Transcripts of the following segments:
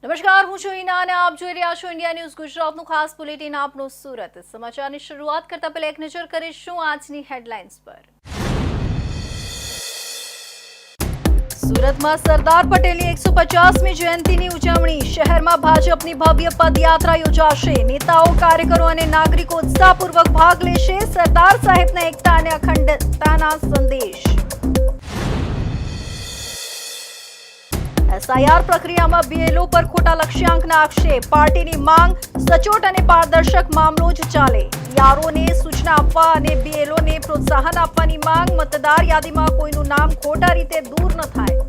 નમસ્કાર, હું છું હિના અને આપ જોઈ રહ્યા છો ઇન્ડિયા ન્યૂઝ ગુજરાતનું ખાસ બુલેટિન આપનું સુરત સમાચારની શરૂઆત કરતા પહેલા એક નજર કરીશું આજની હેડલાઇન્સ પર। સુરતમાં સરદાર પટેલની 150મી જયંતિની ઉજવણી, શહેરમાં ભાજપની ભવ્ય પદયાત્રા યોજાશે, નેતાઓ કાર્યકરો અને નાગરિકો ઉત્સાહપૂર્વક ભાગ લેશે, સરદાર સાહેબના એકતા અને અખંડતાના સંદેશ। एसआईआर प्रक्रियाમાં बीएलओ પર ખોટા લક્ષ્યાંકના આક્ષેપ, પાર્ટીની માંગ સચોટ અને પારદર્શક મામલો જ ચાલે, યારોને સૂચના આપવા અને બીએલઓને પ્રોત્સાહન આપવાની માંગ, મતદાર યાદીમાં કોઈનું નામ ખોટા રીતે દૂર ન થાય।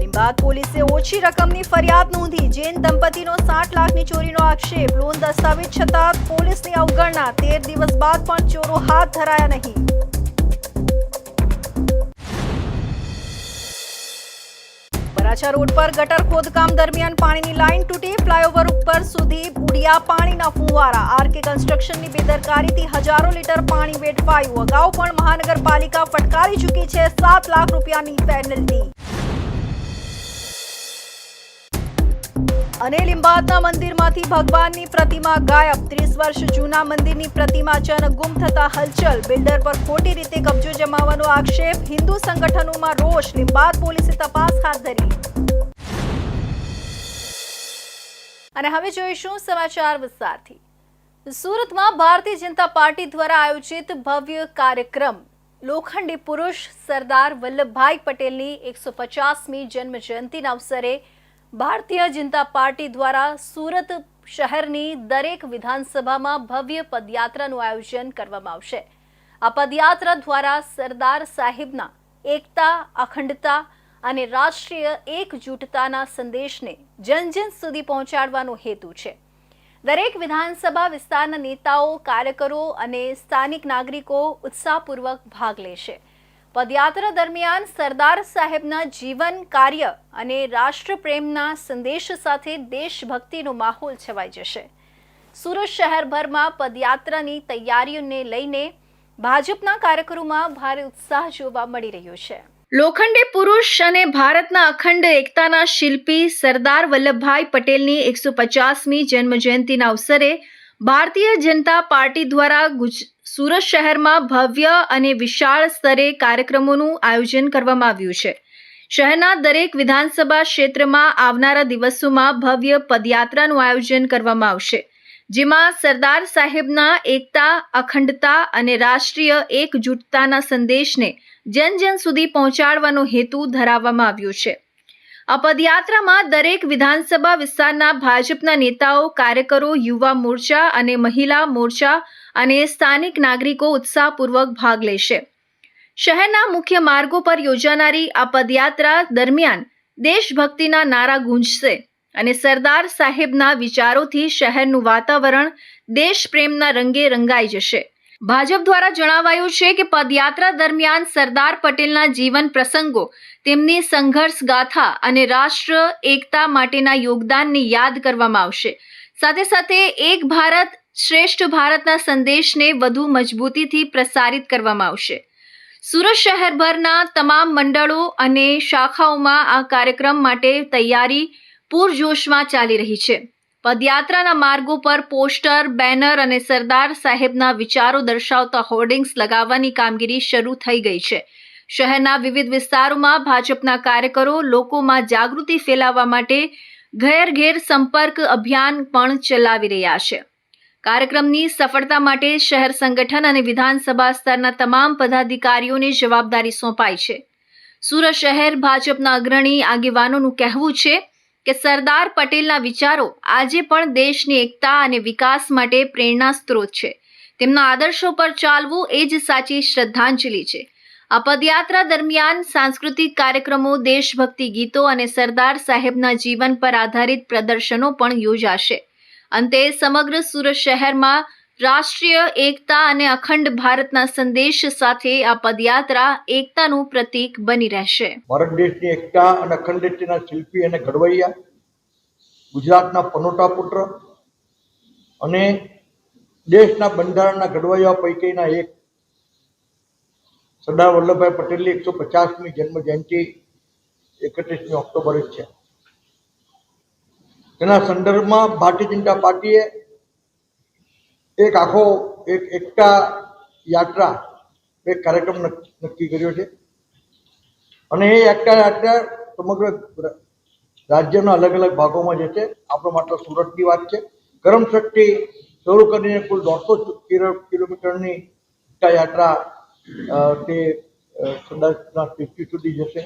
લીંબાદ પોલીસે ઓછી રકમની ફરિયાદ નોંધી, જૈન દંપતીનો 60 લાખની ચોરીનો આક્ષેપ, લોન દસ્તાવેજ છતાં પોલીસની અવગણના, 13 દિવસ બાદ પણ ચોરો હાથ ધરાયા નહીં। વરાછા રોડ પર ગટર ખોદકામ દરમિયાન પાણીની લાઇન તૂટી, ફ્લાયઓવર ઉપર સુધી ઉડ્યા પાણીના ફુવારા, આરકે કન્સ્ટ્રક્શનની બેદરકારીથી હજારો લીટર પાણી વેડફાયું, અગાઉ પણ મહાનગરપાલિકા ફટકારી ચૂકી છે 7 લાખ રૂપિયાની પેનલ્ટી। અને લીંબાદના મંદિરમાંથી ભગવાનની પ્રતિમા ગાયબ, 30 વર્ષ જૂના મંદિરની પ્રતિમા અચાનક ગુમ થતા હલચલ, બિલ્ડર પર ખોટી રીતે કબજો જમાવવાનો આક્ષેપ, હિન્દુ સંગઠનોમાં રોષ, લીંબાદ પોલીસે તપાસ હાથ ધરી। અને હવે જોઈશું સમાચાર વિસ્તારથી। સુરતમાં ભારતીય જનતા પાર્ટી દ્વારા આયોજિત ભવ્ય કાર્યક્રમ લોખંડી પુરુષ સરદાર વલ્લભભાઈ પટેલની 150મી જન્મ જયંતિના અવસરે ભારતીય જનતા પાર્ટી દ્વારા સુરત શહેરની દરેક વિધાનસભામાં ભવ્ય પદયાત્રાનું આયોજન કરવામાં આવશે। આ પદયાત્રા દ્વારા સરદાર સાહેબના એકતા, અખંડતા અને રાષ્ટ્રીય એકજૂટતાના સંદેશને જન જન સુધી પહોંચાડવાનો હેતુ છે। દરેક વિધાનસભા વિસ્તારના નેતાઓ, કાર્યકરો અને સ્થાનિક નાગરિકો ઉત્સાહપૂર્વક ભાગ લેશે। પદયાત્રા દરમિયાન સરદાર સાહેબના જીવન, કાર્ય અને રાષ્ટ્રપ્રેમના સંદેશ સાથે દેશભક્તિનો માહોલ છવાઈ જશે। સુરત શહેરભરમાં પદયાત્રાની તૈયારીઓને લઈને ભાજપના કાર્યકરોમાં ભારે ઉત્સાહ જોવા મળી રહ્યો છે। લોખંડી પુરુષ અને ભારતના અખંડ એકતાના શિલ્પી સરદાર વલ્લભભાઈ પટેલની 150મી જન્મજયંતિના અવસરે ભારતીય જનતા પાર્ટી દ્વારા સુરત શહેરમાં ભવ્ય અને વિશાળ સ્તરે કાર્યક્રમોનું આયોજન કરવામાં આવ્યું છે। શહેરના દરેક વિધાનસભા ક્ષેત્રમાં આવનારા દિવસોમાં ભવ્ય પદયાત્રાનું આયોજન કરવામાં આવશે, જેમાં સરદાર સાહેબના એકતા, અખંડતા અને રાષ્ટ્રીય એકજૂટતાના સંદેશને જન જન સુધી પહોંચાડવાનો હેતુ ધરાવવામાં આવ્યો છે। આ પદયાત્રામાં દરેક વિધાનસભા વિસ્તારના ભાજપના નેતાઓ, કાર્યકરો, યુવા મોરચા અને મહિલા મોરચા અને સ્થાનિક નાગરિકો ઉત્સાહપૂર્વક ભાગ લેશે। શહેરના મુખ્ય માર્ગો પર યોજાનારી આ પદયાત્રા દરમિયાન દેશભક્તિના નારા ગુંજશે અને સરદાર સાહેબના વિચારોથી શહેરનું વાતાવરણ દેશપ્રેમના રંગે રંગાઈ જશે। ભાજપ દ્વારા જણાવાયું છે કે પદયાત્રા દરમિયાન સરદાર પટેલના જીવન પ્રસંગો, તેમની સંઘર્ષ ગાથા અને રાષ્ટ્ર એકતા માટેના યોગદાનને યાદ કરવામાં આવશે। સાથે સાથે એક ભારત શ્રેષ્ઠ ભારતના સંદેશને વધુ મજબૂતીથી પ્રસારિત કરવામાં આવશે। સુરત શહેરભરના તમામ મંડળો અને શાખાઓમાં આ કાર્યક્રમ માટે તૈયારી પૂરજોશમાં ચાલી રહી છે। પદયાત્રાના માર્ગો પર પોસ્ટર, બેનર અને સરદાર સાહેબના વિચારો દર્શાવતા હોર્ડિંગ્સ લગાવવાની કામગીરી શરૂ થઈ ગઈ છે। શહેરના વિવિધ વિસ્તારોમાં ભાજપના કાર્યકરો લોકોમાં જાગૃતિ ફેલાવવા માટે ઘેર ઘેર સંપર્ક અભિયાન પણ ચલાવી રહ્યા છે। કાર્યક્રમની સફળતા માટે શહેર સંગઠન અને વિધાનસભા સ્તરના તમામ પદાધિકારીઓને જવાબદારી સોંપાઈ છે। સુરત શહેર ભાજપના અગ્રણી આગેવાનોનું કહેવું છે કે સરદાર પટેલના વિચારો આજે પણ દેશની એકતા અને વિકાસ માટે પ્રેરણા સ્ત્રોત છે। તેમના આદર્શો પર ચાલવું એ જ સાચી શ્રદ્ધાંજલિ છે। આ પદયાત્રા દરમિયાન સાંસ્કૃતિક કાર્યક્રમો, દેશભક્તિ ગીતો અને સરદાર સાહેબના જીવન પર આધારિત પ્રદર્શનો પણ યોજાશે। અંતે સમગ્ર સુરત શહેરમાં રાષ્ટ્રીય એકતા અને અખંડ ભારતના સંદેશ સાથે આ પદયાત્રા એકતાનું પ્રતીક બની રહેશે। ભારત દેશની એકતા અને અખંડતાના શિલ્પી અને ઘડવૈયા, ગુજરાતના પનોતા પુત્ર અને દેશના બંધારણના ઘડવૈયા પૈકીના એક સરદાર વલ્લભભાઈ પટેલની 150મી જન્મ જયંતિ 31મી ઓક્ટોબરે છે. તેના સંદર્ભમાં ભારતીય જનતા પાર્ટીએ એક આખો એકતા યાત્રા એક કાર્યક્રમ નક્કી કર્યો છે અને એ એકતા યાત્રા સમગ્ર રાજ્યના અલગ અલગ ભાગોમાં જે છે, આપણો માત્ર સુરતની વાત છે, કરમસદથી શરૂ કરીને કુલ 150 કિલોમીટરની એકતા યાત્રા તે સરદારના સ્ટેચ્યુ સુધી જશે.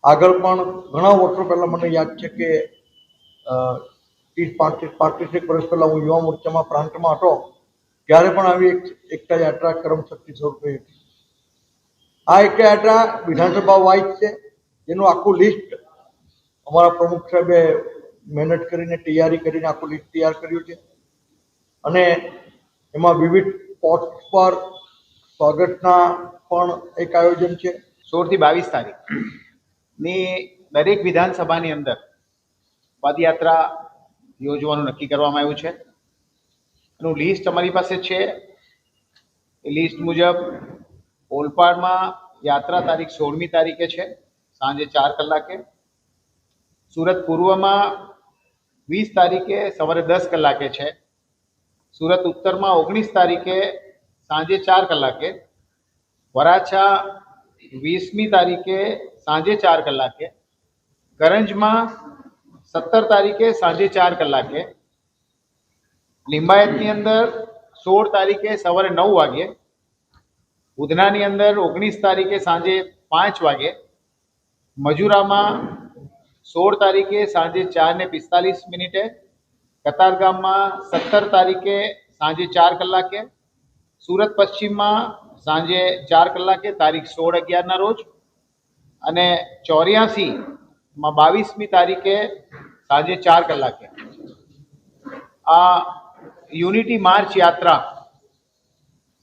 આગળ પણ ઘણા વર્ષો પહેલાં મને યાદ છે કે 35 વર્ષ પહેલાં હું યુવા મોરચામાં પ્રાંતમાં હતો ત્યારે પણ આવી એકતા યાત્રા કરમસદથી શરૂ થઈ હતી. આ એકતા યાત્રા વિધાનસભા વાઇઝ છે, જેનું આખું લિસ્ટ અમારા પ્રમુખ સાહેબે મહેનત કરીને તૈયારી કરીને આખું લિસ્ટ તૈયાર કર્યું છે અને એમાં વિવિધ પોસ્ટ પર સ્વાગતના પણ એક આયોજન છે. 16 થી 22 તારીખની દરેક વિધાનસભાની અંદર પદયાત્રા યોજવાનું નક્કી કરવામાં આવ્યું છે. એનું લિસ્ટ અમારી પાસે છે. એ લિસ્ટ મુજબ ઓલપાડમાં યાત્રા તારીખ 16મી તારીખે છે, સાંજે 4 કલાકે. સુરત પૂર્વમાં 20 તારીખે સવારે 10 કલાકે છે. સુરત ઉત્તરમાં 19 તારીખે સાંજે 4 કલાકે. વરાછા 20મી તારીખે સાંજે 4 કલાકે. કરંજમાં 17 તારીખે સાંજે 4 કલાકે. લિંબાયતની અંદર 16 તારીખે સવારે 9 વાગે. ઉધનાની અંદર 19 તારીખે સાંજે 5 વાગે. મજુરામાં 16 તારીખે સાંજે 4:45. કતારગામમાં 17 તારીખે સાંજે 4 કલાકે. સુરત પશ્ચિમમાં સાંજે 4 કલાકે તારીખ 16/11ના રોજ અને 84માં 22મી તારીખે સાંજે 4 કલાકે આ યુનિટી માર્ચ યાત્રા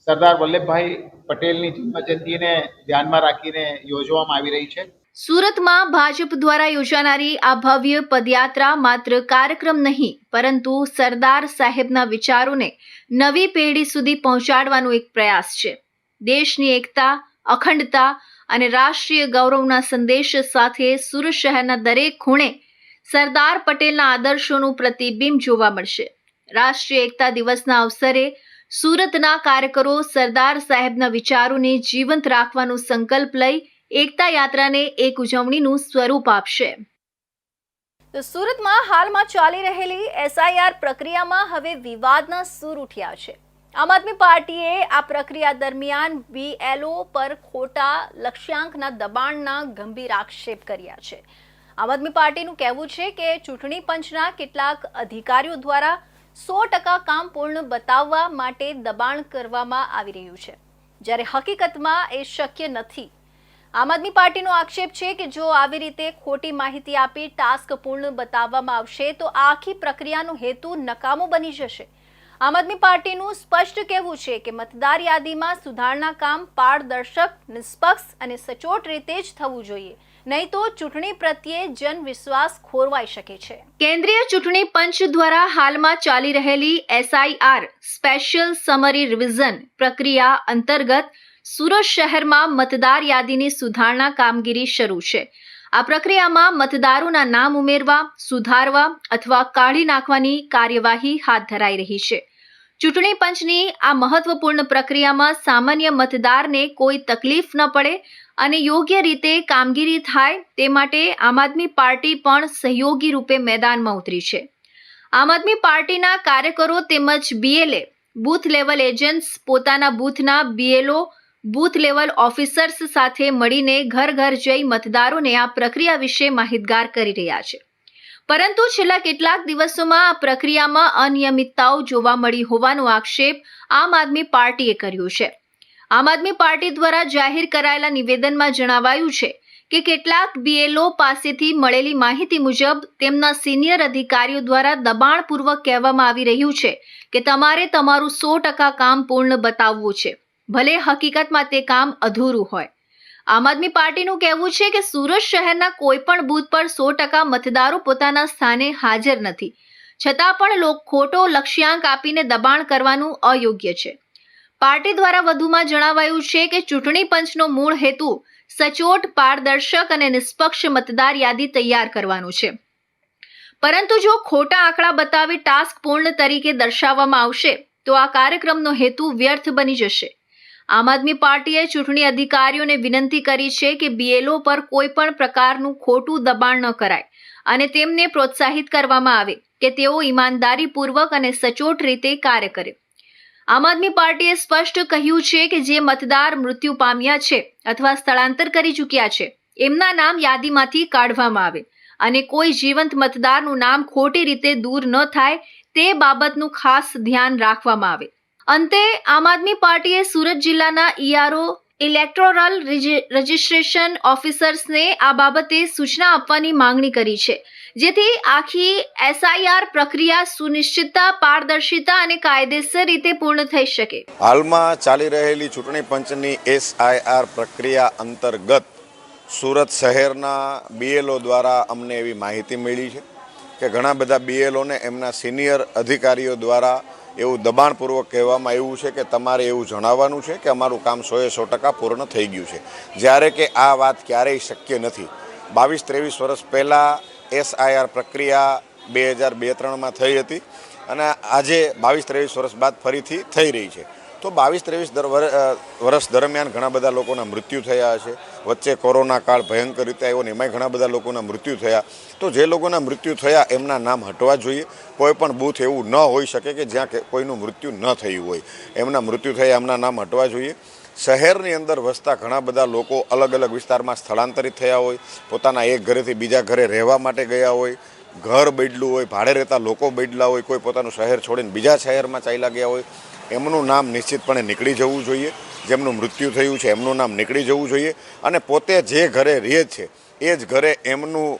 સરદાર વલ્લભભાઈ પટેલની જન્મજયંતિને ધ્યાનમાં રાખીને યોજવામાં આવી રહી છે. સુરતમાં ભાજપ દ્વારા યોજાનારી આ ભવ્ય પદયાત્રા માત્ર કાર્યક્રમ નહીં, પરંતુ સરદાર સાહેબના વિચારોને નવી પેઢી સુધી પહોંચાડવાનો એક પ્રયાસ છે. દેશની એકતા, અખંડતા અને રાષ્ટ્રીય ગૌરવના સંદેશ સાથે સુરત શહેરના દરેક ખૂણે સરદાર પટેલના આદર્શોનું પ્રતિબિંબ જોવા મળશે. રાષ્ટ્રીય એકતા દિવસના અવસરે સુરતના કાર્યકરો સરદાર સાહેબના વિચારોને જીવંત રાખવાનો સંકલ્પ લઈ એકતા યાત્રાને એક ઉજવણીનું સ્વરૂપ આપશે. તો સુરતમાં હાલમાં ચાલી રહેલી SIR પ્રક્રિયામાં હવે વિવાદના સૂર ઉઠ્યા છે. આમ આદમી પાર્ટીએ આ પ્રક્રિયા દરમિયાન BLO પર ખોટા લક્ષ્યાંકના દબાણના ગંભીર આક્ષેપ કર્યા છે. આમ આદમી પાર્ટીનું કહેવું છે કે ચૂંટણી પંચના કેટલાક અધિકારીઓ દ્વારા 100% કામ પૂર્ણ બતાવવા માટે દબાણ કરવામાં આવી રહ્યું છે, જ્યારે હકીકતમાં એ શક્ય નથી. આમ આદમી પાર્ટીનો આક્ષેપ છે કે જો આવી રીતે ખોટી માહિતી આપી ટાસ્ક પૂર્ણ બતાવવામાં આવશે તો આખી પ્રક્રિયાનો હેતુ નકામો બની જશે. આમ આદમી પાર્ટીનું સ્પષ્ટ કહેવું છે કે મતદાર યાદીમાં સુધારણા કામ પારદર્શક, નિષ્પક્ષ અને સચોટ રીતે જ થવું જોઈએ, નહીં તો ચૂંટણી પ્રત્યે જન વિશ્વાસ ખોરવાઈ શકે છે. કેન્દ્રીય ચૂંટણી પંચ દ્વારા હાલમાં ચાલી રહેલી SIR સ્પેશિયલ સમરી રિવિઝન પ્રક્રિયા અંતર્ગત સુરત શહેરમાં મતદાર યાદીની સુધારણા કામગીરી શરૂ છે. આ પ્રક્રિયામાં મતદારોના નામ ઉમેરવા, સુધારવા અથવા કાઢી નાખવાની કાર્યવાહી હાથ ધરાઈ રહી છે. ચૂંટણી પંચની આ મહત્વપૂર્ણ પ્રક્રિયામાં સામાન્ય મતદારને કોઈ તકલીફ ન પડે અને યોગ્ય રીતે કામગીરી થાય તે માટે આમ આદમી પાર્ટી પણ સહયોગી રૂપે મેદાનમાં ઉતરી છે. આમ આદમી પાર્ટીના કાર્યકરો તેમજ BLA બૂથ લેવલ એજન્ટ્સ પોતાના બૂથના BLO બૂથ લેવલ ઓફિસર્સ સાથે મળીને ઘર ઘર જઈ મતદારોને આ પ્રક્રિયા વિશે માહિતગાર કરી રહ્યા છે. પરંતુ છેલ્લા કેટલાક દિવસોમાં આ પ્રક્રિયામાં અનિયમિતતાઓ જોવા મળી હોવાનો આક્ષેપ આમ આદમી પાર્ટીએ કર્યો છે. આમ આદમી પાર્ટી દ્વારા જાહેર કરાયેલા નિવેદનમાં જણાવાયું છે કે કેટલાક BLO પાસેથી મળેલી માહિતી મુજબ તેમના સિનિયર અધિકારીઓ દ્વારા દબાણપૂર્વક કહેવામાં આવી રહ્યું છે કે તમારે તમારું 100% કામ પૂર્ણ બતાવવું છે, ભલે હકીકતમાં તે કામ અધૂરું હોય. આમ આદમી પાર્ટીનું કહેવું છે કે સુરત શહેરના કોઈ પણ બૂથ પર 100% મતદારો પોતાના સ્થાને હાજર નથી, છતાં પણ ખોટો લક્ષ્યાંક આપીને દબાણ કરવાનું અયોગ્ય છે. પાર્ટી દ્વારા વધુમાં જણાવાયું છે કે ચૂંટણી પંચનો મૂળ હેતુ સચોટ, પારદર્શક અને નિષ્પક્ષ મતદાર યાદી તૈયાર કરવાનું છે. પરંતુ જો ખોટા આંકડા બતાવી ટાસ્ક પૂર્ણ તરીકે દર્શાવવામાં આવશે તો આ કાર્યક્રમનો હેતુ વ્યર્થ બની જશે. આમ આદમી પાર્ટીએ ચૂંટણી અધિકારીઓને વિનંતી કરી છે કે BLO પર કોઈ પણ પ્રકારનું ખોટું દબાણ ન કરાય અને તેમને પ્રોત્સાહિત કરવામાં આવે કે તેઓ ઈમાનદારીપૂર્વક અને સચોટ રીતે કાર્ય કરે. આમ આદમી પાર્ટીએ સ્પષ્ટ કહ્યું છે કે જે મતદાર મૃત્યુ પામ્યા છે અથવા સ્થળાંતર કરી ચૂક્યા છે એમના નામ યાદીમાંથી કાઢવામાં આવે અને કોઈ જીવંત મતદારનું નામ ખોટી રીતે દૂર ન થાય તે બાબતનું ખાસ ધ્યાન રાખવામાં આવે. અંતે આમ આદમી પાર્ટીએ સુરત જિલ્લાના ERO ઇલેક્ટોરલ રજિસ્ટ્રેશન ઓફિસર્સને આ બાબતે સૂચના આપવાની માંગણી કરી છે, જેથી આખી SIR પ્રક્રિયા સુનિશ્ચિતતા, પારદર્શિતા અને કાયદેસર રીતે પૂર્ણ થઈ શકે. હાલમાં ચાલી રહેલી ચૂંટણી પંચની SIR પ્રક્રિયા અંતર્ગત સુરત શહેરના BLO દ્વારા અમને એવી માહિતી મળી છે કે ઘણા બધા BLOને એમના સિનિયર અધિકારીઓ દ્વારા એવું દબાણપૂર્વક કહેવામાં આવ્યું છે કે તમારે એવું જણાવવાનું છે કે અમારું કામ 100% પૂર્ણ થઈ ગયું છે, જ્યારે કે આ વાત ક્યારેય શક્ય નથી. 22-23 વર્ષ પહેલાં SIR પ્રક્રિયા 2002-03માં થઈ હતી અને આજે 22-23 વર્ષ બાદ ફરીથી થઈ રહી છે. તો 22-23 વર્ષ દરમિયાન ઘણા બધા લોકોના મૃત્યુ થયા છે. વચ્ચે કોરોના કાળ ભયંકર રીતે આવ્યો ને એમાંય ઘણા બધા લોકોના મૃત્યુ થયા. તો જે લોકોના મૃત્યુ થયા એમના નામ હટવા જોઈએ. કોઈ પણ બૂથ એવું ન હોઈ શકે કે જ્યાં કોઈનું મૃત્યુ ન થયું હોય. એમના મૃત્યુ થયા એમના નામ હટવા જોઈએ. શહેરની અંદર વસતા ઘણા બધા લોકો અલગ અલગ વિસ્તારમાં સ્થળાંતરિત થયા હોય, પોતાના એક ઘરેથી બીજા ઘરે રહેવા માટે ગયા હોય, ઘર બદલું હોય, ભાડે રહેતા લોકો બદલા હોય, કોઈ પોતાનું શહેર છોડીને બીજા શહેરમાં ચાલ્યા ગયા હોય, એમનું નામ નિશ્ચિતપણે નીકળી જવું જોઈએ. જેમનું મૃત્યુ થયું છે એમનું નામ નીકળી જવું જોઈએ અને પોતે જે ઘરે રહે છે એ જ ઘરે એમનું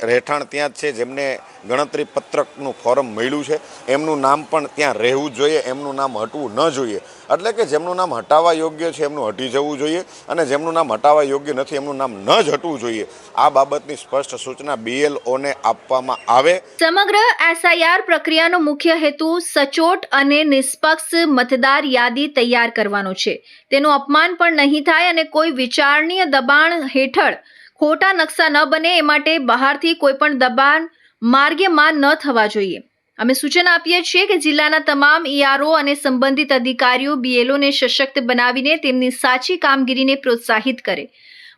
રહેઠાણ ત્યાં જ છે, જેમને ગણતરી પત્રકનું ફોર્મ મળ્યું છે એમનું નામ પણ ત્યાં રહેવું જોઈએ, એમનું નામ હટવું ન જોઈએ. એટલે કે જેમનું નામ હટાવવા યોગ્ય છે એમનું હટી જવું જોઈએ અને જેમનું નામ હટાવવા યોગ્ય નથી એમનું નામ ન જ હટવું જોઈએ. આ બાબતની સ્પષ્ટ સૂચના BLOને આપવામાં આવે. સમગ્ર SIR પ્રક્રિયાનો મુખ્ય હેતુ સચોટ અને નિષ્પક્ષ મતદાર યાદી તૈયાર કરવાનો છે. તેનું અપમાન પણ નહીં થાય અને કોઈ વિચારણીય દબાણ હેઠળ ખોટા નકશા ન બને એ માટે બહારથી કોઈ પણ દબાણ માર્ગ્યમાન ન થવા જોઈએ. અમે સૂચન આપીએ છીએ કે જિલ્લાના તમામ ERO અને સંબંધિત અધિકારીઓ BLOને સશક્ત બનાવીને તેમની સાચી કામગીરીને પ્રોત્સાહિત કરે.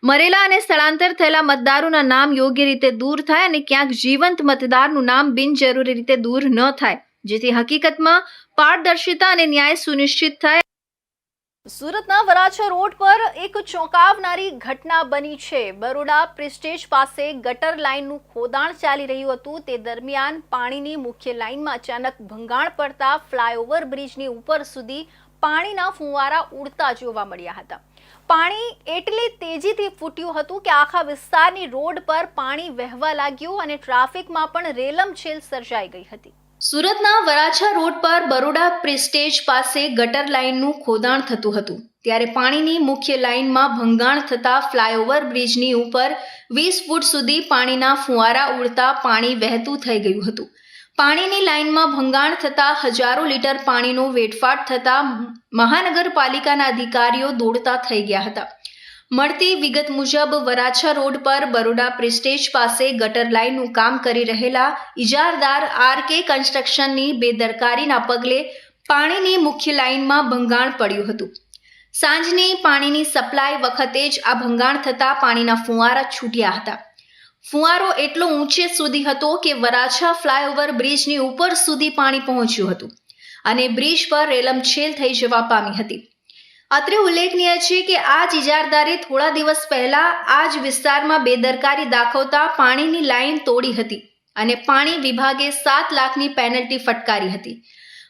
મરેલા અને સ્થળાંતર થયેલા મતદારોના નામ યોગ્ય રીતે દૂર થાય અને ક્યાંક જીવંત મતદારનું નામ બિનજરૂરી રીતે દૂર ન થાય, જેથી હકીકતમાં પારદર્શિતા અને ન્યાય સુનિશ્ચિત થાય. સુરતના વરાછા રોડ પર એક ચોંકાવનારી ઘટના બની છે. બરોડા પ્રેસ્ટેજ પાસે ગટર લાઇનનું ખોદાણ ચાલી રહ્યું હતું. તે દરમિયાન પાણીની મુખ્ય લાઇનમાં અચાનક ભંગાણ પડતા ફ્લાયઓવર બ્રિજની ઉપર સુધી પાણીના ફુવારા ઉડતા જોવા મળ્યા હતા. પાણી એટલી તેજીથી ફૂટ્યું હતું કે આખા વિસ્તારની રોડ પર પાણી વહેવા લાગ્યું અને ટ્રાફિકમાં પણ રેલમછેલ સર્જાઈ ગઈ હતી. સુરતના વરાછા રોડ પર બરોડા પ્રેસ્ટેજ પાસે ગટર લાઇનનું ખોદાણ થતું હતું, ત્યારે પાણીની મુખ્ય લાઇનમાં ભંગાણ થતા ફ્લાયઓવર બ્રિજની ઉપર 20 ફૂટ સુધી પાણીના ફુવારા ઉડતા પાણી વહેતું થઈ ગયું હતું. પાણીની લાઇનમાં ભંગાણ થતા હજારો લીટર પાણીનો વેડફાટ થતા મહાનગરપાલિકાના અધિકારીઓ દોડતા થઈ ગયા હતા. મળતી વિગત મુજબ વરાછા રોડ પર બરોડા પ્રેસ્ટેજ પાસે ગટર લાઇનનું કામ કરી રહેલા ઇજારદાર RK કન્સ્ટ્રક્શનની બેદરકારીના પગલે પાણીની મુખ્ય લાઇનમાં ભંગાણ પડ્યું હતું. સાંજની પાણીની સપ્લાય વખતે જ આ ભંગાણ થતા પાણીના ફુવારા છૂટ્યા હતા. ફુવારો એટલો ઊંચે સુધી હતો કે વરાછા ફ્લાયઓવર બ્રિજની ઉપર સુધી પાણી પહોંચ્યું હતું અને બ્રિજ પર રેલમછેલ થઈ જવા પામી હતી. અત્રે ઉલ્લેખનીય છે કે આ જ ઇજારદારે થોડા દિવસ પહેલા આ જ વિસ્તારમાં બેદરકારી દાખવતા પાણીની લાઇન તોડી હતી અને પાણી વિભાગે 7 લાખની પેનલ્ટી ફટકારી હતી.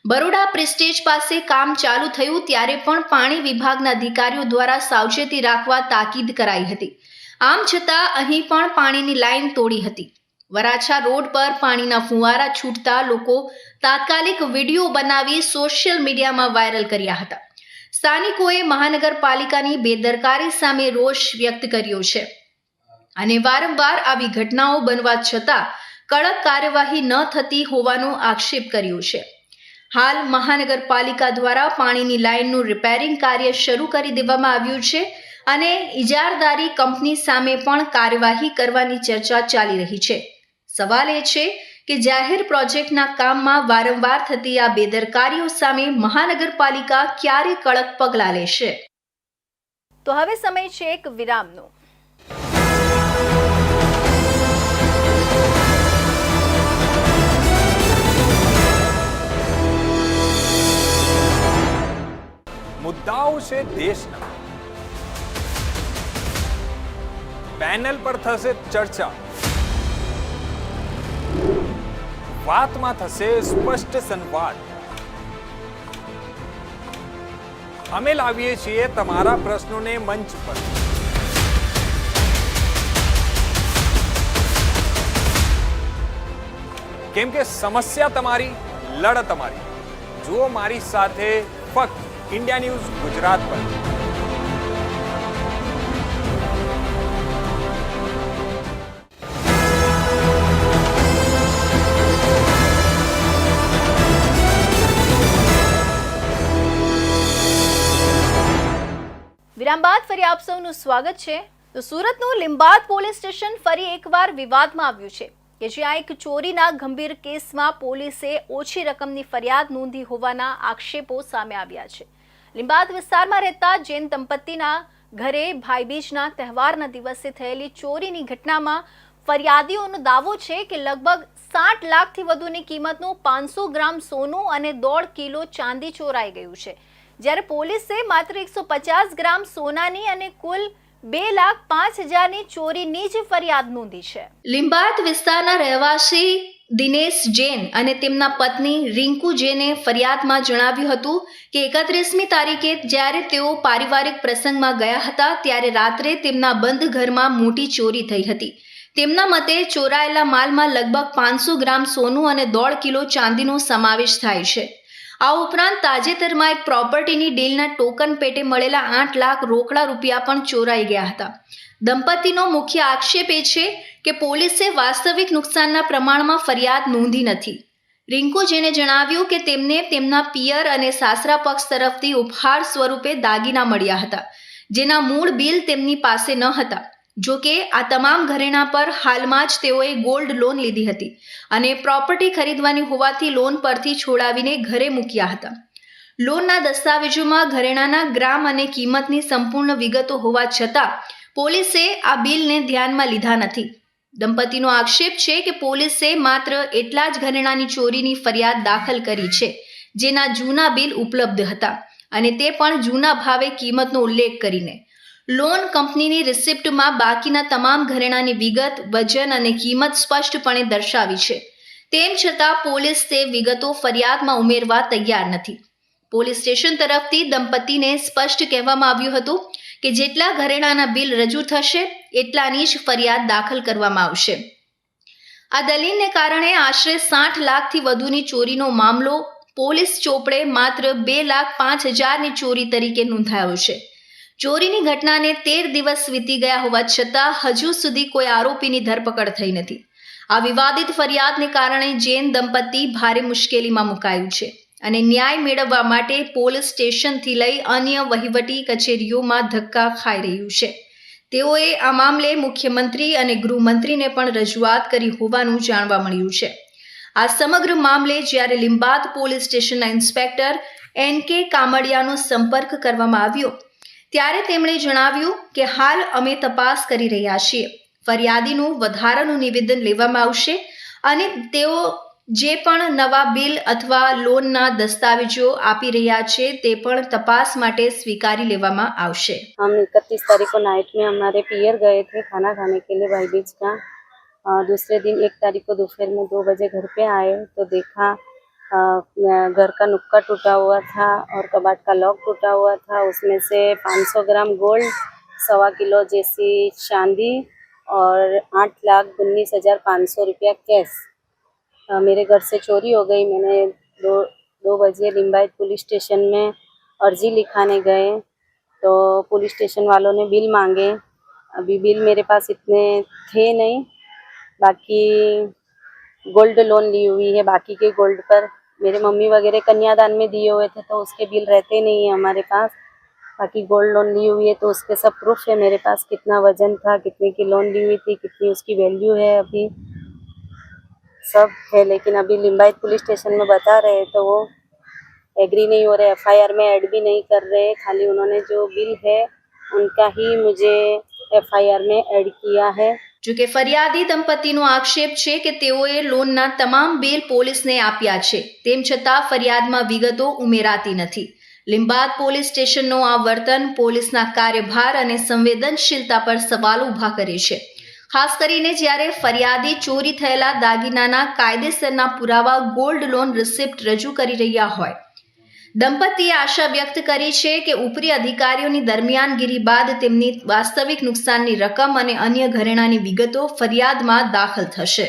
બરોડા પ્રેસ્ટેજ પાસે કામ ચાલુ થયું ત્યારે પણ પાણી વિભાગના અધિકારીઓ દ્વારા સાવચેતી રાખવા તાકીદ કરાઈ હતી. આમ છતાં અહીં પણ પાણીની લાઇન તોડી હતી. વરાછા રોડ પર પાણીના ફુવારા છૂટતા લોકો તાત્કાલિક વિડીયો બનાવી સોશિયલ મીડિયામાં વાયરલ કર્યા હતા. સ્થાનિકોએ મહાનગરપાલિકાની બેદરકારી સામે રોષ વ્યક્ત કર્યો છે અને વારંવાર આવી ઘટનાઓ બનવા છતાં કડક કાર્યવાહી ન થતી હોવાનો આક્ષેપ કર્યો છે. હાલ મહાનગરપાલિકા દ્વારા પાણીની લાઇનનું રિપેરિંગ કાર્ય શરૂ કરી દેવામાં આવ્યું છે અને ઇજારદારી કંપની સામે પણ કાર્યવાહી કરવાની ચર્ચા ચાલી રહી છે. સવાલ એ છે કે જાહેર પ્રોજેક્ટના કામમાં વારંવાર થતી આ બેદરકારીઓ સામે મહાનગરપાલિકા ક્યારે કડક પગલાં લેશે? તો હવે સમય છે એક વિરામનો. મુદ્દાઓ છે દેશના, પેનલ પર થશે ચર્ચા, વાતમાં થશે સ્પષ્ટ સંવાદ. અમે લાવીએ છીએ તમારા પ્રશ્નોને મંચ પર. કેમ કે સમસ્યા તમારી, લડત અમારી. જુઓ મારી સાથે ફક્ત ઇન્ડિયા ન્યૂઝ ગુજરાત પર. વિરામ બાદ ફરી આપ સૌનું સ્વાગત છે. તો સુરતનું લીંબાદ પોલીસ સ્ટેશન ફરી એકવાર વિવાદમાં આવ્યું છે કે જ્યાં એક ચોરીના ગંભીર કેસમાં પોલીસે ઓછી રકમની ફરિયાદ નોંધી હોવાના આક્ષેપો સામે આવ્યા છે. લીંબાદ વિસ્તારમાં રહેતા જૈન દંપતીના ઘરે ભાઈબીજના તહેવારના દિવસે થયેલી ચોરીની ઘટનામાં ફરિયાદીઓનો દાવો છે કે લગભગ 60 લાખથી વધુની કિંમતનું 500 ગ્રામ સોનું અને 1.5 કિલો ચાંદી ચોરાઈ ગયું છે, જ્યારે પોલીસે માત્ર 150 ગ્રામ સોનાની અને કુલ 2,05,000ની ચોરીની જ ફરિયાદ નોંધી છે. લીંબાદ વિસ્તારના રહેવાસી દિનેશ જૈન અને તેમના પત્ની રિંકુ જૈને ફરિયાદમાં જણાવ્યું હતું કે 31મી તારીખે જ્યારે તેઓ પારિવારિક પ્રસંગમાં ગયા હતા ત્યારે રાત્રે તેમના બંધ ઘરમાં મોટી ચોરી થઈ હતી. તેમના મતે ચોરાયેલા માલમાં લગભગ 500 ગ્રામ સોનું અને 1.5 કિલો ચાંદીનો સમાવેશ થાય છે. આ ઉપરાંત તાજેતરમાં એક પ્રોપર્ટીની ડીલના ટોકન પેટે મળેલા 8 લાખ રોકડા રૂપિયા પણ ચોરાઈ ગયા હતા. દંપતીનો મુખ્ય આક્ષેપ એ છે કે પોલીસે વાસ્તવિક નુકસાનના પ્રમાણમાં ફરિયાદ નોંધી નથી. રિંકુ જેને જણાવ્યું કે તેમને તેમના પિયર અને સાસરા પક્ષ તરફથી ઉપહાર સ્વરૂપે દાગીના મળ્યા હતા, જેના મૂળ બિલ તેમની પાસે ન હતા. જો કે આ તમામ ઘરેણાં પર હાલમાં જ તેઓએ ગોલ્ડ લોન લીધી હતી અને પ્રોપર્ટી ખરીદવાની હોવાથી લોન પરથી છોડાવીને ઘરે મૂક્યા હતા. લોનના દસ્તાવેજોમાં ઘરેણાંના ગ્રામ અને કિંમતની સંપૂર્ણ વિગતો હોવા છતાં પોલીસે આ બિલને ધ્યાનમાં લીધા નથી. દંપતીનો આક્ષેપ છે કે પોલીસે માત્ર એટલા જ ઘરેણાંની ચોરીની ફરિયાદ દાખલ કરી છે જેના જૂના બિલ ઉપલબ્ધ હતા, અને તે પણ જૂના ભાવે કિંમતનો ઉલ્લેખ કરીને. લોન કંપનીની રિસિપ્ટમાં બાકીના તમામ ઘરેણાંની વિગત, વજન અને કિંમત સ્પષ્ટપણે દર્શાવી છે. તેમ છતાં પોલીસ તે વિગતો ફરિયાદમાં ઉમેરવા તૈયાર નથી. પોલીસ સ્ટેશન તરફથી દંપતીને સ્પષ્ટ કહેવામાં આવ્યું હતું કે જેટલા ઘરેણાંના બિલ રજૂ થશે એટલાની જ ફરિયાદ દાખલ કરવામાં આવશે. આ દલીલને કારણે આશરે 60 લાખથી વધુની ચોરીનો મામલો પોલીસ ચોપડે માત્ર 2,05,000ની ચોરી તરીકે નોંધાયો છે. ચોરીની ઘટનાને 13 દિવસ વીતી ગયા હોવા છતાં હજુ સુધી કોઈ આરોપીની ધરપકડ થઈ નથી. આ વિવાદિત ફરિયાદને કારણે જૈન દંપતી ભારે મુશ્કેલીમાં મુકાયું છે અને ન્યાય મેળવવા માટે પોલીસ સ્ટેશનથી લઈ અન્ય વહીવટી કચેરીઓમાં ધક્કા ખાઈ રહ્યું છે. તેઓએ આ મામલે મુખ્યમંત્રી અને ગૃહમંત્રીને પણ રજૂઆત કરી હોવાનું જાણવા મળ્યું છે. આ સમગ્ર મામલે જ્યારે લીંબાદ પોલીસ સ્ટેશનના ઇન્સ્પેક્ટર NK કામડિયાનો સંપર્ક કરવામાં આવ્યો ત્યારે તેમણે જણાવ્યું કે હાલ અમે તપાસ કરી રહ્યા છીએ. ફરિયાદીનું વધારાનું નિવેદન લેવામાં આવશે અને તેઓ જે પણ નવા બિલ અથવા લોનના દસ્તાવેજો આપી રહ્યા છે તે પણ તપાસ માટે સ્વીકારી લેવામાં આવશે. हम 31 तारीख को नाइट में हमारे पियर गए थे खाना खाने के लिए भाई बीज का. दूसरे दिन 1 तारीख को दोपहर में 2 बजे घर पे आए तो देखा घर का नुक्का टूटा हुआ था और कबाट का लॉक टूटा हुआ था. उसमें से 500 ग्राम गोल्ड, 1.25 किलो जैसी चांदी और 8,19,500 रुपया कैश मेरे घर से चोरी हो गई. मैंने 2 बजे लिंबायत पुलिस स्टेशन में अर्जी लिखाने गए तो पुलिस स्टेशन वालों ने बिल मांगे. अभी बिल मेरे पास इतने थे नहीं. बाकी गोल्ड लोन ली हुई है, बाकी के गोल्ड पर मेरे मम्मी वगैरह कन्यादान में दिए हुए थे तो उसके बिल रहते नहीं है हमारे पास. बाकी गोल्ड लोन ली हुई है तो उसके सब प्रूफ है मेरे पास, कितना वजन था, कितने की लोन ली हुई थी, कितनी उसकी वैल्यू है, अभी सब है। लेकिन अभी लिंबायत पुलिस स्टेशन में बता रहे हैं तो वो एग्री नहीं हो रहे, एफआईआर में ऐड भी नहीं कर रहे, खाली उन्होंने जो बिल है उनका ही मुझे एफआईआर में ऐड किया है। જોકે ફરિયાદી દંપતીનો આક્ષેપ છે કે તેઓએ લોનના તમામ બિલ પોલીસને આપ્યા છે, તેમ છતાં ફરિયાદમાં વિગતો ઉમેરાતી નથી. લીંબાદ પોલીસ સ્ટેશનનો આ વર્તન પોલીસના કાર્યભાર અને સંવેદનશીલતા પર સવાલ ઊભા કરે છે. ખાસ કરીને જ્યારે ફરિયાદી ચોરી થયેલા દાગીનાના કાયદેસરના પુરાવા ગોલ્ડ લોન રિસિપ્ટ રજૂ કરી રહ્યા હોય. દંપતીએ આશા વ્યક્ત કરી છે કે ઉપરી અધિકારીઓની દરમિયાનગીરી બાદ તેમની વાસ્તવિક નુકસાનની રકમ અને અન્ય ઘરેણાની વિગતો ફરિયાદમાં દાખલ થશે.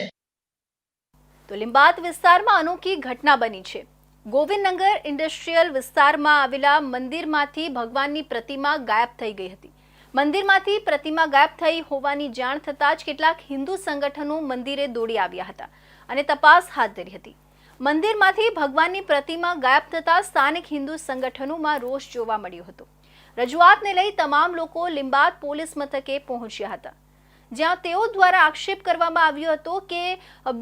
તો લીંબાદ વિસ્તારમાં અનોખી ઘટના બની છે. ગોવિંદનગર ઇન્ડસ્ટ્રીયલ વિસ્તારમાં આવેલા મંદિરમાંથી ભગવાનની પ્રતિમા ગાયબ થઈ ગઈ હતી. મંદિરમાંથી પ્રતિમા ગાયબ થઈ હોવાની જાણ થતાં જ કેટલાક હિન્દુ સંગઠનો મંદિરે દોડી આવ્યા હતા અને તપાસ હાથ ધરી હતી. મંદિરમાંથી ભગવાનની પ્રતિમા ગાયબ થતાં સ્થાનિક હિન્દુ સંગઠનોમાં રોષ જોવા મળ્યો હતો. રજૂઆતને લઈ તમામ લોકો લીંબાદ પોલીસ મથકે પહોંચ્યા હતા, જ્યાં તેઓ દ્વારા આક્ષેપ કરવામાં આવ્યો હતો કે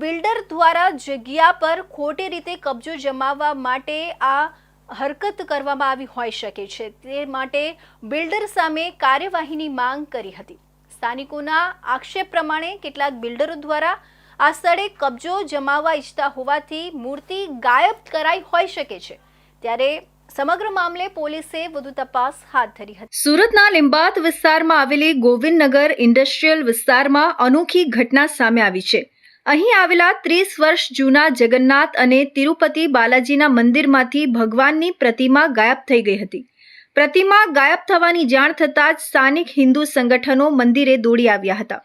બિલ્ડર દ્વારા જગ્યા પર ખોટી રીતે કબજો જમાવવા માટે આ હરકત કરવામાં આવી હોઈ શકે છે, તે માટે બિલ્ડર સામે કાર્યવાહીની માંગ કરી હતી. સ્થાનિકોના આક્ષેપ પ્રમાણે કેટલાક બિલ્ડરો દ્વારા આ સ્થળે કબજો જમાવવા ઈચ્છતા હોવાથી મૂર્તિ ગાયબ કરાઈ હોઈ શકે છે, ત્યારે સમગ્ર મામલે પોલીસે વધુ તપાસ હાથ ધરી હતી. સુરતના લીંબાદ વિસ્તારમાં આવેલી ગોવિંદનગર ઇન્ડસ્ટ્રીયલ વિસ્તારમાં અનોખી ઘટના સામે આવી છે. અહીં આવેલા 30 વર્ષ જૂના જગન્નાથ અને તિરુપતિ બાલાજીના મંદિરમાંથી ભગવાનની પ્રતિમા ગાયબ થઈ ગઈ હતી. પ્રતિમા ગાયબ થવાની જાણ થતાં જ સ્થાનિક હિન્દુ સંગઠનો મંદિરે દોડી આવ્યા હતા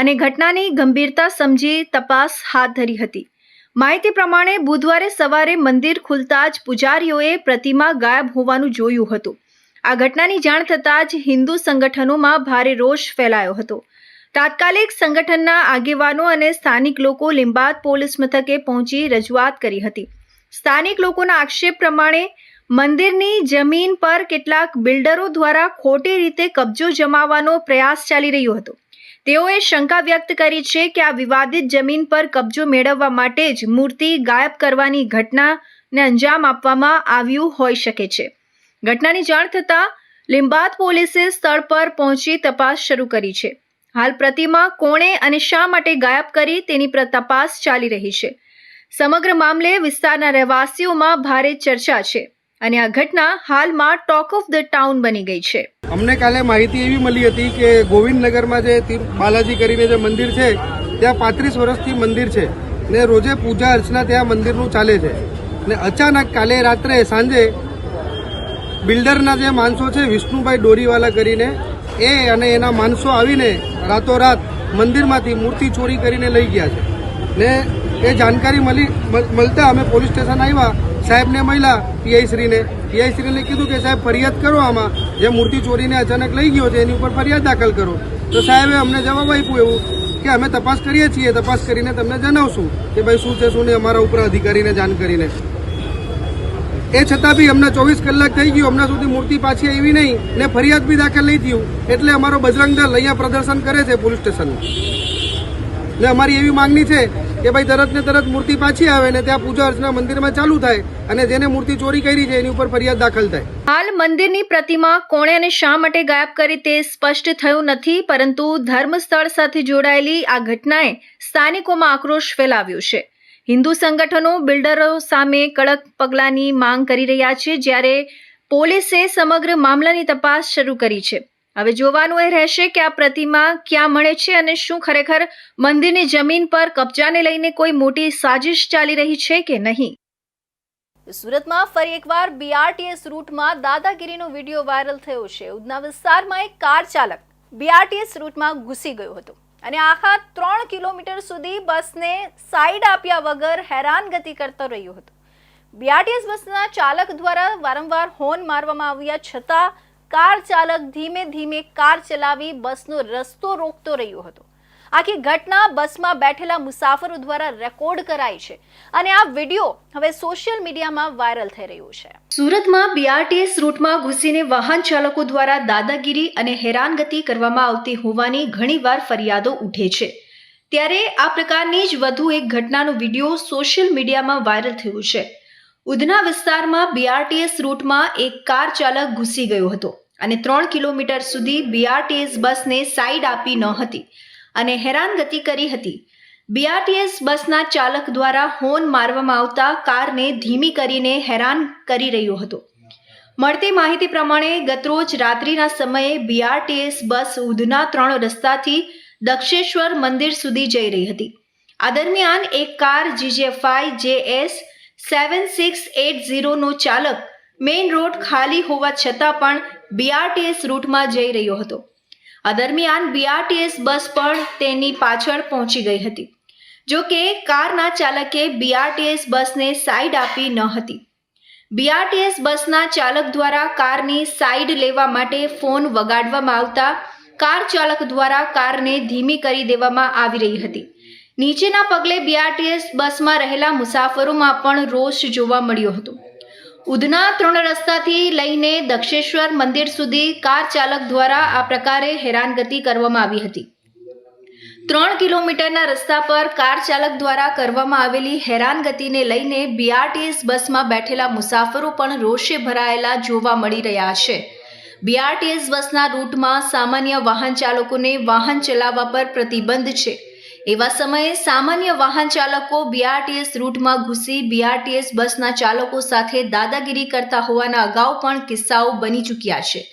અને ઘટનાની ગંભીરતા સમજી તપાસ હાથ ધરી હતી. માહિતી પ્રમાણે બુધવારે સવારે મંદિર ખુલતા જ પૂજારીઓએ પ્રતિમા ગાયબ હોવાનું જોયું હતું. આ ઘટનાની જાણ થતાં જ હિન્દુ સંગઠનોમાં ભારે રોષ ફેલાયો હતો. તાત્કાલિક સંગઠનના આગેવાનો અને સ્થાનિક લોકો લીંબાદ પોલીસ મથકે પહોંચી રજૂઆત કરી હતી. સ્થાનિક લોકોના આક્ષેપ પ્રમાણે મંદિરની જમીન પર કેટલાક બિલ્ડરો દ્વારા ખોટી રીતે કબજો જમાવવાનો પ્રયાસ ચાલી રહ્યો હતો. તેઓએ શંકા વ્યક્ત કરી છે કે આ વિવાદિત જમીન પર કબજો મેળવવા માટે જ મૂર્તિ ગાયબ કરવાની ઘટનાને અંજામ આપવામાં આવ્યું હોઈ શકે છે. ઘટનાની જાણ થતાં લીંબાદ પોલીસે સ્થળ પર પહોંચી તપાસ શરૂ કરી છે. હાલ પ્રતિમા કોણે અને શા માટે ગાયબ કરી તેની તપાસ ચાલી રહી છે. સમગ્ર મામલે વિસ્તારના રહેવાસીઓમાં ભારે ચર્ચા છે અને આ ઘટના હાલમાં ટોક ઓફ ધ ટાઉન બની ગઈ છે. અમને કાલે માહિતી એવી મળી હતી કે ગોવિંદનગરમાં જે બાલાજી કરીને જે મંદિર છે ત્યાં 35 વર્ષથી મંદિર છે ને રોજે પૂજા અર્ચના ત્યાં મંદિરનું ચાલે છે ને અચાનક કાલે રાત્રે સાંજે બિલ્ડરના જે માણસો છે વિષ્ણુભાઈ ડોરીવાલા કરીને એ અને એના માણસો આવીને રાતોરાત મંદિરમાંથી મૂર્તિ ચોરી કરીને લઈ ગયા છે ને એ જાણકારી મળતા અમે પોલીસ સ્ટેશન આવ્યા. સાહેબને મળ્યા પીઆઈશ્રીને કીધું કે સાહેબ ફરિયાદ કરો, આમાં જે મૂર્તિ ચોરીને અચાનક લઈ ગયો છે એની ઉપર ફરિયાદ દાખલ કરો. તો સાહેબે અમને જવાબ આપ્યું એવું કે અમે તપાસ કરીએ છીએ, તપાસ કરીને તમને જણાવશું કે ભાઈ શું છે શું નહીં, અમારા ઉપર અધિકારીને જાણ કરીને. એ છતાં બી અમને 24 કલાક થઈ ગયું, હમણાં સુધી મૂર્તિ પાછી આવી નહીં ને ફરિયાદ બી દાખલ નહીં થયું. એટલે અમારો બજરંગ દળ અહીંયા પ્રદર્શન કરે છે પોલીસ સ્ટેશનમાં ને અમારી એવી માંગણી છે કે ભાઈ તરત ને તરત મૂર્તિ પાછી આવે ને ત્યાં પૂજા અર્ચના મંદિરમાં ચાલુ થાય અને જેને મૂર્તિ ચોરી કરી છે એની ઉપર ફરિયાદ દાખલ થાય. હાલ મંદિરની પ્રતિમા કોણે અને શા માટે ગાયબ કરી તે સ્પષ્ટ થયું નથી, પરંતુ ધર્મસ્થળ સાથે જોડાયેલી આ ઘટનાએ સ્થાનિકોમાં આક્રોશ ફેલાવ્યો છે. હિન્દુ સંગઠનો બિલ્ડરો સામે કડક પગલાંની માંગ કરી રહ્યા છે, જ્યારે પોલીસે સમગ્ર મામલાની તપાસ શરૂ કરી છે. હવે જોવાનું એ રહેશે કે આ પ્રતિમા ક્યાં મળે છે અને શું ખરેખર મંદિરની જમીન પર કબજાને લઈને કોઈ મોટી સાજિશ ચાલી રહી છે કે નહીં. સુરતમાં ફરી એકવાર બીઆરટીએસ રૂટમાં દાદાગીરીનો વિડીયો વાયરલ થયો છે. ઉધના વિસ્તારમાં એક કાર ચાલક બીઆરટીએસ રૂટમાં ઘૂસી ગયો હતો અને આખા 3 કિલોમીટર સુધી બસને સાઈડ આપ્યા વગર હેરાનગતિ કરતો રહ્યો હતો. બીઆરટીએસ બસના ચાલક દ્વારા વારંવાર હોર્ન મારવામાં આવ્યા છતાં કાર ચાલક ધીમે ધીમે કાર ચલાવી બસનો રસ્તો રોકતો રહ્યો હતો. આખી ઘટના બસમાં બેઠેલા મુસાફરો દ્વારા રેકોર્ડ કરાઈ છે અને આ વિડીયો હવે સોશિયલ મીડિયામાં વાયરલ થઈ રહ્યો છે. સુરતમાં બીઆરટીએસ રૂટમાં ઘૂસીને વાહન ચાલકો દ્વારા દાદાગીરી અને હેરાનગતિ કરવામાં આવતી હોવાની ઘણીવાર ફરિયાદો ઉઠે છે. ત્યારે આ પ્રકારની જ વધુ એક ઘટનાનો વિડીયો સોશિયલ મીડિયામાં વાયરલ થયો છે. ઉધના વિસ્તારમાં બીઆરટીએસ રૂટમાં એક કાર ચાલક ઘૂસી ગયો હતો અને 3 કિલોમીટર સુધી બીઆરટીએસ બસને સાઈડ આપી ન હતી અને હેરાનગતિ કરી હતી. બીઆરટીએસ બસના ચાલક દ્વારા હોર્ન મારવામાં આવતા કારને ધીમી કરીને હેરાન કરી રહ્યો હતો. મળતી માહિતી પ્રમાણે ગતરોજ રાત્રિના સમયે બીઆરટીએસ બસ ઉધના 3 રસ્તાથી દક્ષેશ્વર મંદિર સુધી જઈ રહી હતી. આ દરમિયાન એક કાર GJ5 JS 7680 નો ચાલક મેઇન રોડ ખાલી હોવા છતાં પણ બીઆરટીએસ રૂટમાં જઈ રહ્યો હતો. આ દરમિયાન બીઆરટીએસ બસ પણ તેની પાછળ પહોંચી ગઈ હતી. જો કે કારના ચાલકે બીઆરટીએસ બસને સાઈડ આપી ન હતી. બીઆરટીએસ બસના ચાલક દ્વારા કારની સાઈડ લેવા માટે ફોન વગાડવામાં આવતા કાર ચાલક દ્વારા કારને ધીમી કરી દેવામાં આવી રહી હતી. નીચેના પગલે બીઆરટીએસ બસમાં રહેલા મુસાફરોમાં પણ રોષ જોવા મળ્યો હતો. ઉધના 3 રસ્તાથી લઈને દક્ષેશ્વર મંદિર સુધી કાર ચાલક દ્વારા આ પ્રકારે હેરાનગતિ કરવામાં આવી હતી. 3 કિલોમીટરના રસ્તા પર કાર ચાલક દ્વારા કરવામાં આવેલી હેરાનગતિને લઈને બીઆરટીએસ બસમાં બેઠેલા મુસાફરો પણ રોષે ભરાયેલા જોવા મળી રહ્યા છે. બીઆરટીએસ બસના રૂટમાં સામાન્ય વાહન ચાલકોને વાહન ચલાવવા પર પ્રતિબંધ છે. એવા સમયે સામાન્ય વાહન ચાલકો બીઆરટીએસ રૂટમાં ઘૂસી બીઆરટીએસ બસના ચાલકો સાથે દાદાગીરી કરતા હોવાના અગાઉ પણ કિસ્સાઓ બની ચૂક્યા છે.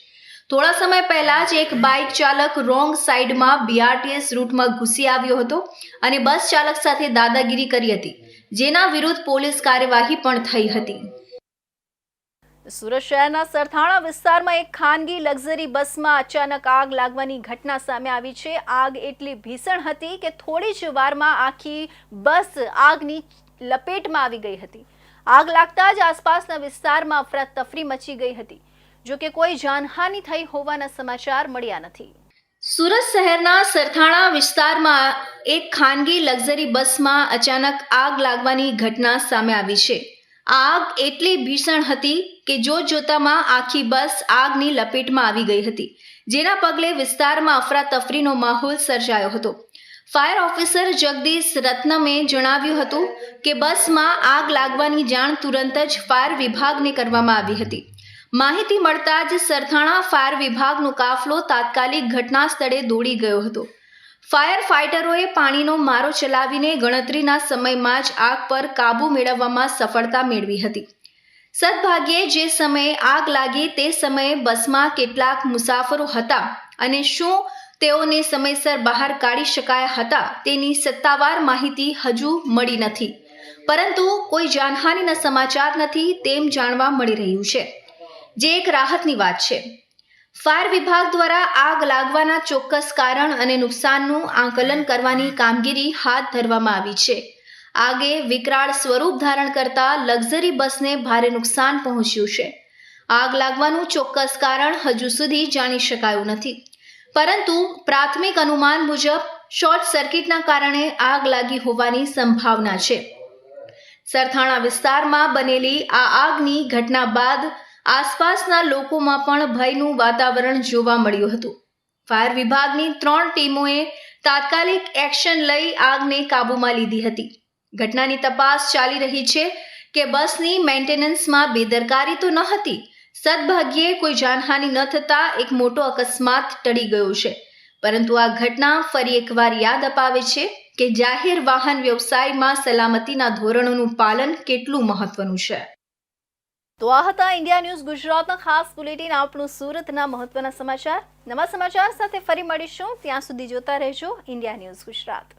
થોડા સમય પહેલા જ એક બાઇક ચાલક રોંગ સાઈડમાં બીઆરટીએસ રૂટમાં ઘૂસી આવ્યો હતો અને બસ ચાલક સાથે દાદાગીરી કરી હતી, જેના વિરુદ્ધ પોલીસ કાર્યવાહી પણ થઈ હતી. સુરત શહેરના સરથાણા વિસ્તારમાં એક ખાનગી લક્ઝરી બસમાં અચાનક આગ લાગવાની ઘટના સામે આવી છે. આગ એટલી ભીષણ હતી કે થોડી જ વારમાં આખી બસ આગની લપેટમાં આવી ગઈ હતી. આગ લાગતા જ આસપાસના વિસ્તારમાં અફરાતફરી મચી ગઈ હતી. જો કે કોઈ જાનહાનિ થઈ હોવાના સમાચાર મળ્યા નથી. સુરત શહેરના સરથાણા વિસ્તારમાં એક ખાનગી લક્ઝરી બસમાં અચાનક આગ લાગવાની ઘટના સામે આવી છે. આગ એટલી ભીષણ હતી કે જોતજોતામાં આખી બસ આગની લપેટમાં આવી ગઈ હતી, જેના પગલે વિસ્તારમાં અફરાતફરીનો માહોલ સર્જાયો હતો. ફાયર ઓફિસર જગદીશ રત્નમે જણાવ્યું હતું કે બસમાં આગ લાગવાની જાણ તુરંત જ ફાયર વિભાગને કરવામાં આવી હતી. માહિતી મળતા જ સરથાણા ફાયર વિભાગનો કાફલો તાત્કાલિક ઘટના સ્થળે દોડી ગયો હતો. ફાયર ફાઇટરોએ પાણીનો મારો ચલાવીને ગણતરીના સમયમાં જ આગ પર કાબૂ મેળવવામાં સફળતા મેળવી હતી. સદભાગ્યે જે સમયે આગ લાગી તે સમયે બસમાં કેટલાક મુસાફરો હતા અને શું તેઓને સમયસર બહાર કાઢી શકાયા હતા તેની સત્તાવાર માહિતી હજુ મળી નથી, પરંતુ કોઈ જાનહાનિના સમાચાર નથી તેમ જાણવા મળી રહ્યું છે, જે એક રાહતની વાત છે. ફાયર વિભાગ દ્વારા આગ લાગવાના ચોક્કસ કારણ અને નુકસાનનું આકલન કરવાની કામગીરી હાથ ધરવામાં આવી છે. આગે વિકરાળ સ્વરૂપ ધારણ કરતા લક્ઝરી બસને ભારે નુકસાન પહોંચ્યું છે. આગ લાગવાનું ચોક્કસ કારણ હજુ સુધી જાણી શકાયું નથી, પરંતુ પ્રાથમિક અનુમાન મુજબ શોર્ટ સર્કિટના કારણે આગ લાગી હોવાની સંભાવના છે. સરથાણા વિસ્તારમાં બનેલી આ આગની ઘટના બાદ આસપાસના લોકોમાં પણ ભયનું વાતાવરણ જોવા મળ્યું હતું. ફાયર વિભાગની 3 ટીમોએ તાત્કાલિક એક્શન લઈ આગને કાબૂમાં લીધી હતી. ઘટનાની તપાસ ચાલી રહી છે કે બસની મેન્ટેનન્સમાં બેદરકારી તો ન હતી. સદભાગ્યે કોઈ જાનહાનિ ન થતાં એક મોટો અકસ્માત ટળી ગયો છે, પરંતુ આ ઘટના ફરી એકવાર યાદ અપાવે છે કે જાહેર વાહન વ્યવસાયમાં સલામતીના ધોરણોનું પાલન કેટલું મહત્વનું છે. તો આ હતા ઇન્ડિયા ન્યૂઝ ગુજરાતના ખાસ બુલેટિન. આપણું સુરતના મહત્વના સમાચાર. નવા સમાચાર સાથે ફરી મળીશું. ત્યાં સુધી જોતા રહેજો ઇન્ડિયા ન્યૂઝ ગુજરાત.